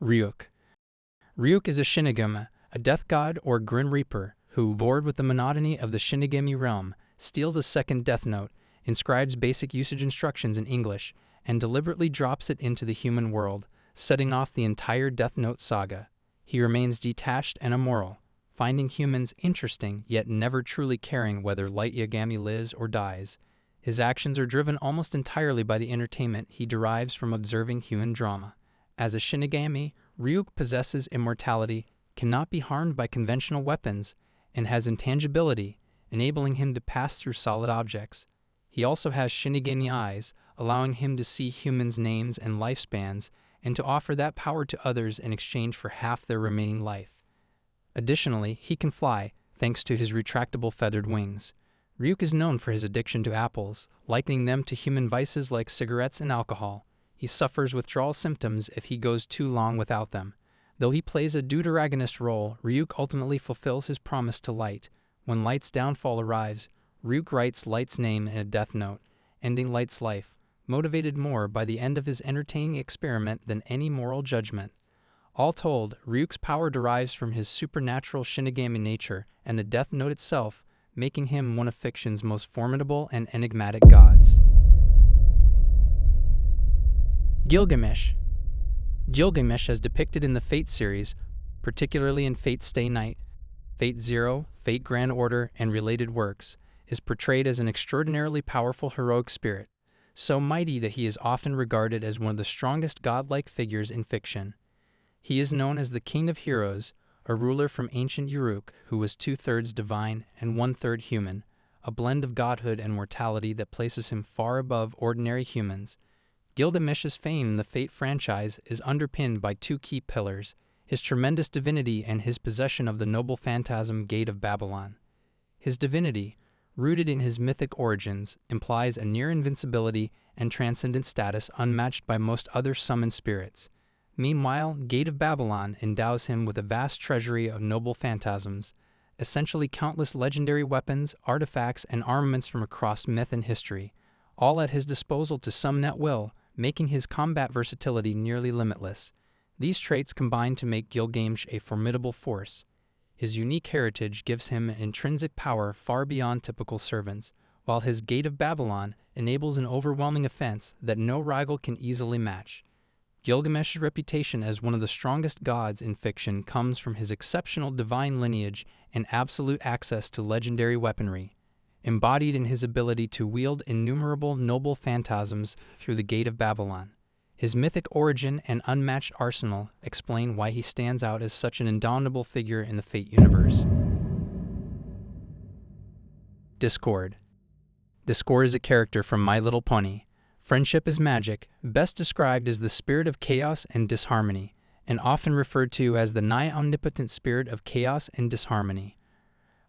Ryuk. Ryuk is a Shinigami, a death god or grim reaper, who, bored with the monotony of the Shinigami realm, steals a second death note, inscribes basic usage instructions in English, and deliberately drops it into the human world, setting off the entire Death Note saga. He remains detached and immoral, finding humans interesting yet never truly caring whether Light Yagami lives or dies. His actions are driven almost entirely by the entertainment he derives from observing human drama. As a Shinigami, Ryuk possesses immortality, cannot be harmed by conventional weapons, and has intangibility, enabling him to pass through solid objects. He also has Shinigami eyes, allowing him to see humans' names and lifespans, and to offer that power to others in exchange for half their remaining life. Additionally, he can fly, thanks to his retractable feathered wings. Ryuk is known for his addiction to apples, likening them to human vices like cigarettes and alcohol. He suffers withdrawal symptoms if he goes too long without them. Though he plays a deuteragonist role, Ryuk ultimately fulfills his promise to Light. When Light's downfall arrives, Ryuk writes Light's name in a death note, ending Light's life, motivated more by the end of his entertaining experiment than any moral judgment. All told, Ryuk's power derives from his supernatural Shinigami nature and the death note itself, making him one of fiction's most formidable and enigmatic gods. Gilgamesh. Gilgamesh, as depicted in the Fate series, particularly in Fate Stay Night, Fate Zero, Fate Grand Order, and related works, is portrayed as an extraordinarily powerful heroic spirit, so mighty that he is often regarded as one of the strongest godlike figures in fiction. He is known as the King of Heroes, a ruler from ancient Yhwach who was 2/3 divine and 1/3 human, a blend of godhood and mortality that places him far above ordinary humans. Gilgamesh's fame in the Fate franchise is underpinned by two key pillars: his tremendous divinity and his possession of the noble phantasm Gate of Babylon. His divinity, rooted in his mythic origins, implies a near invincibility and transcendent status unmatched by most other summoned spirits. Meanwhile, Gate of Babylon endows him with a vast treasury of noble phantasms, essentially countless legendary weapons, artifacts, and armaments from across myth and history, all at his disposal to summon at will, making his combat versatility nearly limitless. These traits combine to make Gilgamesh a formidable force. His unique heritage gives him an intrinsic power far beyond typical servants, while his Gate of Babylon enables an overwhelming offense that no rival can easily match. Gilgamesh's reputation as one of the strongest gods in fiction comes from his exceptional divine lineage and absolute access to legendary weaponry, embodied in his ability to wield innumerable noble phantasms through the Gate of Babylon. His mythic origin and unmatched arsenal explain why he stands out as such an indomitable figure in the Fate universe. Discord. Discord is a character from My Little Pony. Friendship is magic, best described as the spirit of chaos and disharmony, and often referred to as the nigh omnipotent spirit of chaos and disharmony.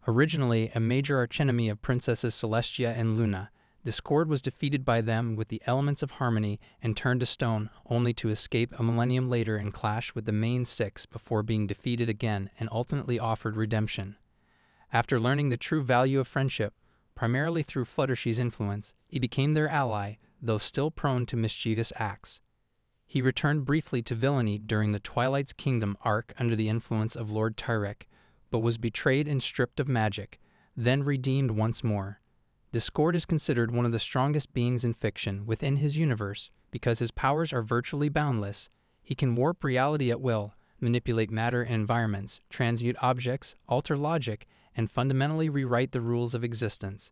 Originally a major archenemy of Princesses Celestia and Luna, Discord was defeated by them with the elements of harmony and turned to stone, only to escape a millennium later and clash with the main six before being defeated again and ultimately offered redemption. After learning the true value of friendship, primarily through Fluttershy's influence, he became their ally, though still prone to mischievous acts. He returned briefly to villainy during the Twilight's Kingdom arc under the influence of Lord Tyrek, but was betrayed and stripped of magic, then redeemed once more. Discord is considered one of the strongest beings in fiction within his universe because his powers are virtually boundless. He can warp reality at will, manipulate matter and environments, transmute objects, alter logic, and fundamentally rewrite the rules of existence.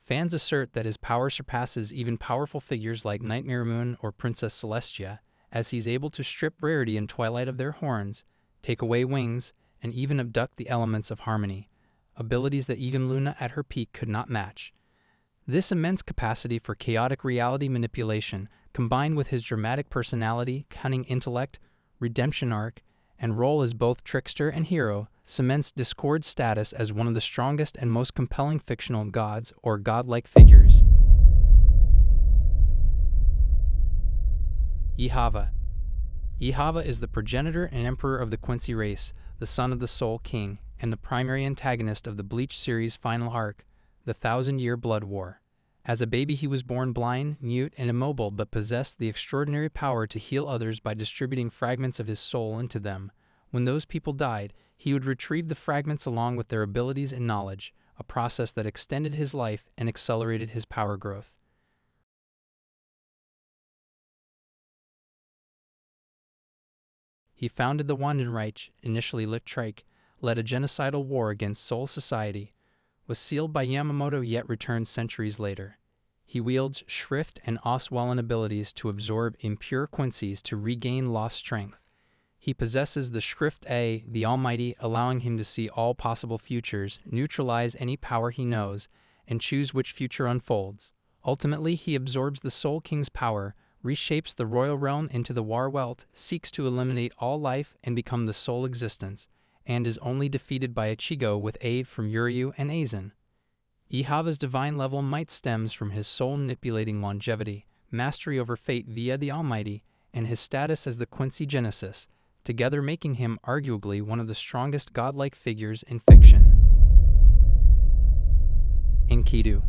Fans assert that his power surpasses even powerful figures like Nightmare Moon or Princess Celestia, as he's able to strip Rarity and Twilight of their horns, take away wings, and even abduct the elements of harmony, abilities that even Luna at her peak could not match. This immense capacity for chaotic reality manipulation, combined with his dramatic personality, cunning intellect, redemption arc, and role as both trickster and hero, cements Discord's status as one of the strongest and most compelling fictional gods or godlike figures. Yhwach. Yhwach is the progenitor and emperor of the Quincy race, the son of the Soul King, and the primary antagonist of the Bleach series' final arc, the 1,000-Year Blood War. As a baby, he was born blind, mute, and immobile, but possessed the extraordinary power to heal others by distributing fragments of his soul into them. When those people died, he would retrieve the fragments along with their abilities and knowledge, a process that extended his life and accelerated his power growth. He founded the Wandenreich, initially Lichtreich, led a genocidal war against Soul Society, was sealed by Yamamoto yet returned centuries later. He wields Schrift and Oswallen abilities to absorb impure quincies to regain lost strength. He possesses the Schrift A, the Almighty, allowing him to see all possible futures, neutralize any power he knows, and choose which future unfolds. Ultimately, he absorbs the Soul King's power, reshapes the royal realm into the Warwelt, seeks to eliminate all life and become the sole existence, and is only defeated by Ichigo with aid from Uryu and Aizen. Ihava's divine level might stems from his soul-manipulating longevity, mastery over fate via the Almighty, and his status as the Quincy Genesis, together making him arguably one of the strongest godlike figures in fiction. Enkidu.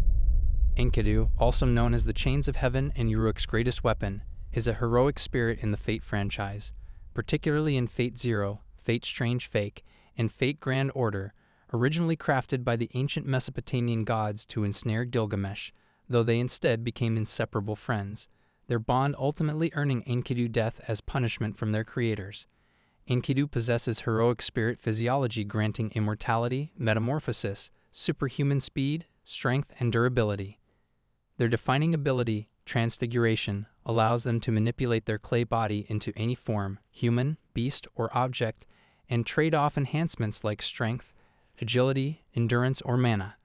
Enkidu, also known as the Chains of Heaven and Ryuk's greatest weapon, is a heroic spirit in the Fate franchise, particularly in Fate Zero, Fate Strange Fake, and Fate Grand Order, originally crafted by the ancient Mesopotamian gods to ensnare Gilgamesh, though they instead became inseparable friends, their bond ultimately earning Enkidu death as punishment from their creators. Enkidu possesses heroic spirit physiology granting immortality, metamorphosis, superhuman speed, strength, and durability. Their defining ability, transfiguration, allows them to manipulate their clay body into any form, human, beast, or object, and trade off enhancements like strength, agility, endurance, or mana.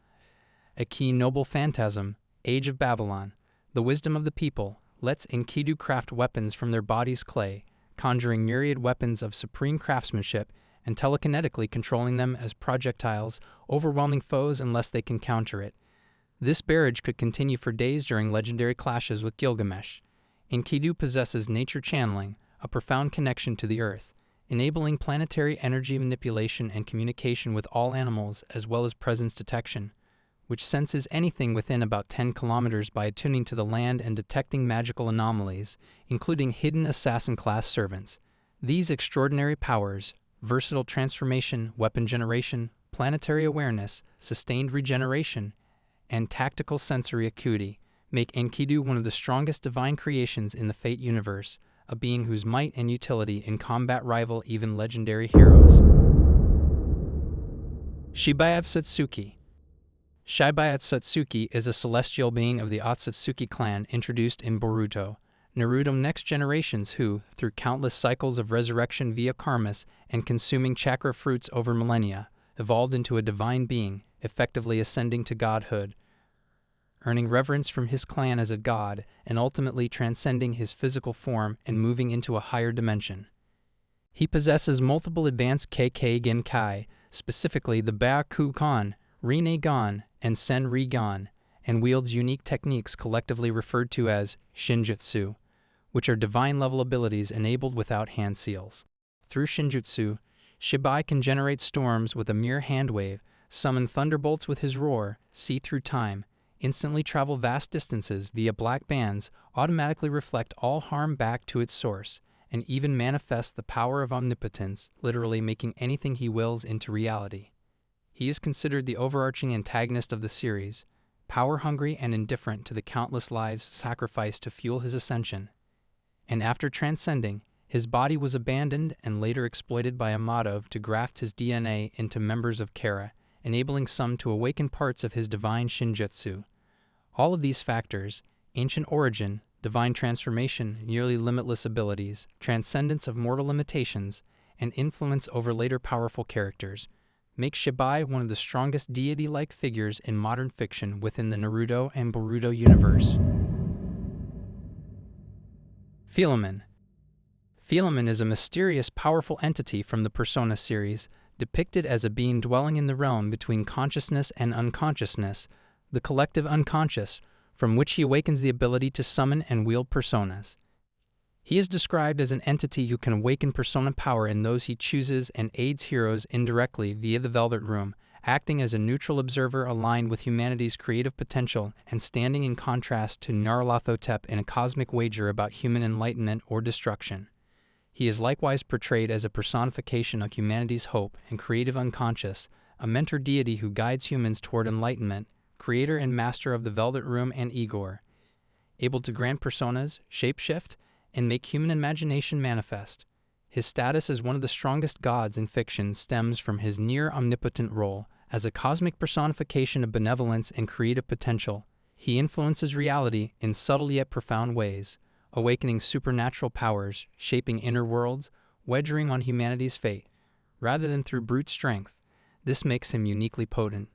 A key noble phantasm, Age of Babylon, the wisdom of the people, lets Enkidu craft weapons from their body's clay, conjuring myriad weapons of supreme craftsmanship and telekinetically controlling them as projectiles, overwhelming foes unless they can counter it. This barrage could continue for days during legendary clashes with Gilgamesh. Enkidu possesses nature channeling, a profound connection to the earth, enabling planetary energy manipulation and communication with all animals as well as presence detection, which senses anything within about 10 kilometers by attuning to the land and detecting magical anomalies, including hidden assassin-class servants. These extraordinary powers, versatile transformation, weapon generation, planetary awareness, sustained regeneration, and tactical sensory acuity, make Enkidu one of the strongest divine creations in the Fate universe, a being whose might and utility in combat rival even legendary heroes. Shibai Otsutsuki. Shibai Otsutsuki is a celestial being of the Otsutsuki clan introduced in Boruto, Naruto Next Generations who, through countless cycles of resurrection via karmas and consuming chakra fruits over millennia, evolved into a divine being, effectively ascending to godhood, earning reverence from his clan as a god and ultimately transcending his physical form and moving into a higher dimension. He possesses multiple advanced KK Genkai, specifically the Byakugan, Rinnegan, and Senrigan, and wields unique techniques collectively referred to as Shinjutsu, which are divine-level abilities enabled without hand seals. Through Shinjutsu, Shibai can generate storms with a mere hand wave, summon thunderbolts with his roar, see through time, instantly travel vast distances via black bands, automatically reflect all harm back to its source, and even manifest the power of omnipotence, literally making anything he wills into reality. He is considered the overarching antagonist of the series, power-hungry and indifferent to the countless lives sacrificed to fuel his ascension. And after transcending, his body was abandoned and later exploited by Amato to graft his DNA into members of Kara, enabling some to awaken parts of his divine Shinjutsu. All of these factors, ancient origin, divine transformation, nearly limitless abilities, transcendence of mortal limitations, and influence over later powerful characters, make Shibai one of the strongest deity-like figures in modern fiction within the Naruto and Boruto universe. Philemon. Philemon is a mysterious, powerful entity from the Persona series, depicted as a being dwelling in the realm between consciousness and unconsciousness, the collective unconscious, from which he awakens the ability to summon and wield personas. He is described as an entity who can awaken persona power in those he chooses and aids heroes indirectly via the Velvet Room, acting as a neutral observer aligned with humanity's creative potential and standing in contrast to Nyarlathotep in a cosmic wager about human enlightenment or destruction. He is likewise portrayed as a personification of humanity's hope and creative unconscious, a mentor deity who guides humans toward enlightenment, creator and master of the Velvet Room and Igor, able to grant personas, shapeshift, and make human imagination manifest. His status as one of the strongest gods in fiction stems from his near-omnipotent role as a cosmic personification of benevolence and creative potential. He influences reality in subtle yet profound ways, awakening supernatural powers, shaping inner worlds, wagering on humanity's fate. Rather than through brute strength, this makes him uniquely potent,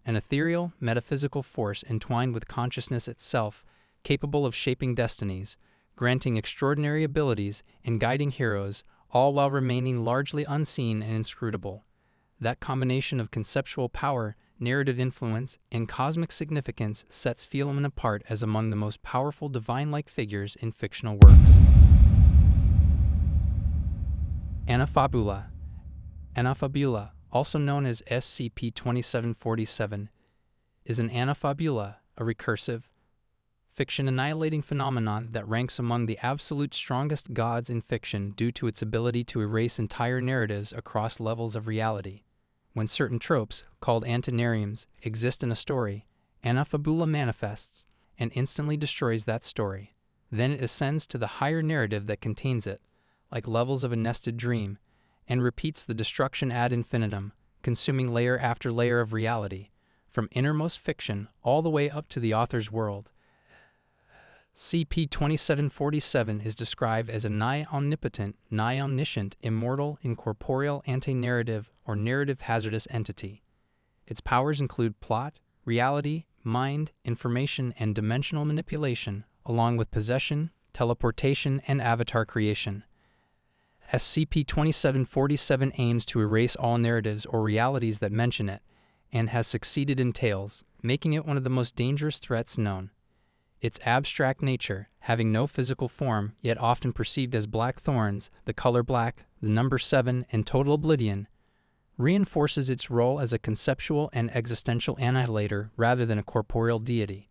an ethereal, metaphysical force entwined with consciousness itself, capable of shaping destinies, granting extraordinary abilities, and guiding heroes, all while remaining largely unseen and inscrutable. That combination of conceptual power, narrative influence, and cosmic significance sets Philemon apart as among the most powerful divine-like figures in fictional works. Anafabula. Anafabula, also known as SCP-2747, is an anafabula, a recursive, fiction-annihilating phenomenon that ranks among the absolute strongest gods in fiction due to its ability to erase entire narratives across levels of reality. When certain tropes, called antinariums, exist in a story, Anafabula manifests and instantly destroys that story. Then it ascends to the higher narrative that contains it, like levels of a nested dream, and repeats the destruction ad infinitum, consuming layer after layer of reality, from innermost fiction all the way up to the author's world. SCP-2747 is described as a nigh-omnipotent, nigh-omniscient, immortal, incorporeal, anti-narrative, or narrative hazardous entity. Its powers include plot, reality, mind, information, and dimensional manipulation, along with possession, teleportation, and avatar creation. SCP-2747 aims to erase all narratives or realities that mention it, and has succeeded in tales, making it one of the most dangerous threats known. Its abstract nature, having no physical form, yet often perceived as black thorns, the color black, the number 7, and total oblivion, reinforces its role as a conceptual and existential annihilator rather than a corporeal deity.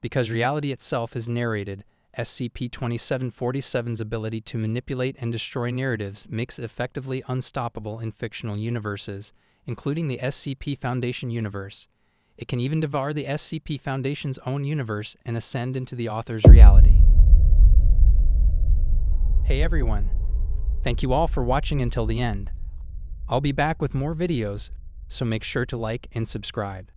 Because reality itself is narrated, SCP-2747's ability to manipulate and destroy narratives makes it effectively unstoppable in fictional universes, including the SCP Foundation universe. It can even devour the SCP Foundation's own universe and ascend into the author's reality. Hey everyone! Thank you all for watching until the end. I'll be back with more videos, so make sure to like and subscribe.